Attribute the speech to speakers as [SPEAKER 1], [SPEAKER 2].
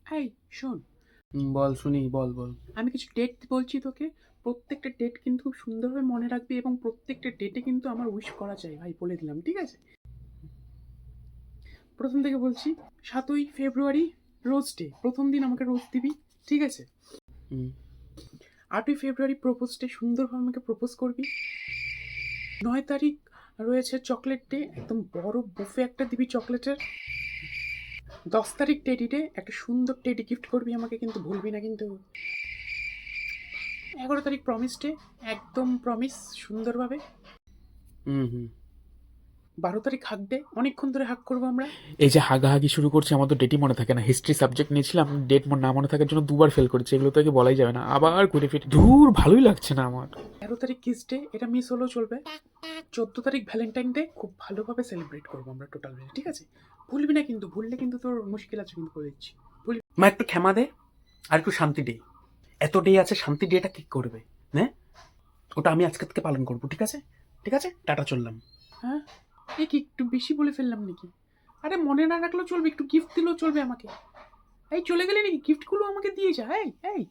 [SPEAKER 1] এই শোন,
[SPEAKER 2] বল শুনি, বল বল।
[SPEAKER 1] আমি কিছু ডেট বলছি তোকে। প্রত্যেকটা ডেট কিন্তু খুব সুন্দরভাবে মনে রাখবি এবং প্রত্যেকটা ডেটে কিন্তু আমার উইশ করা চাই ভাই, বলে দিলাম, ঠিক আছে? প্রথম থেকে বলছি, 7ই ফেব্রুয়ারি রোজ ডে, প্রথম দিন আমাকে রোজ দিবি, ঠিক আছে?
[SPEAKER 2] হুম।
[SPEAKER 1] 8ই ফেব্রুয়ারি প্রপোজ ডে, সুন্দরভাবে আমাকে প্রপোজ করবি। 9 তারিখ রয়েছে চকলেট ডে, একদম বড় বুফে একটা দিবি চকলেটের। 10 তারিখ টেডি ডে, একটা সুন্দর টেডি গিফট করবি আমাকে, কিন্তু ভুলবি না কিন্তু। 11 তারিখ প্রমিস ডে, একদম প্রমিস সুন্দরভাবে।
[SPEAKER 2] হুম হুম
[SPEAKER 1] 12 তারিখ হাগ ডে, অনেকক্ষণ ধরে হাগ করবো আমরা।
[SPEAKER 2] এই যে হাগাহাগি শুরু করছে, আমার তো ডেটই মনে থাকে না। হিস্ট্রি সাবজেক্ট নিয়েছিলাম, ডেট না মনে থাকার জন্য 2বার ফেল করেছি। এগুলো তো আগে বলাই যাবে না, আবার ঘুরে ফিরে দূর, ভালোই লাগছে না আমার।
[SPEAKER 1] 13 তারিখ কিস ডে, এটা মিস হলেও চলবে। 14 তারিখ ভ্যালেন্টাইন ডে, খুব ভালোভাবে সেলিব্রেট করবো আমরা টোটাল মিলে, ঠিক আছে? ভুলবি না কিন্তু, ভুললে কিন্তু তোর মুশকিল আছে কিন্তু, করে দিচ্ছি। ভুলবি
[SPEAKER 2] মা একটু ক্ষমা দে, আর একটু শান্তি ডে। এত ডে আছে, শান্তি ডেটা কি করবে? হ্যাঁ, ওটা আমি আজকে থেকে পালন করবো, ঠিক আছে? ঠিক আছে, টাটা, চললাম।
[SPEAKER 1] হ্যাঁ, এ কি একটু বেশি বলে ফেললাম নাকি? আরে মনে না রাখলেও চলবে, একটু গিফট দিলেও চলবে আমাকে। এই চলে গেলে নাকি? গিফটগুলো আমাকে দিয়ে যা। এই এই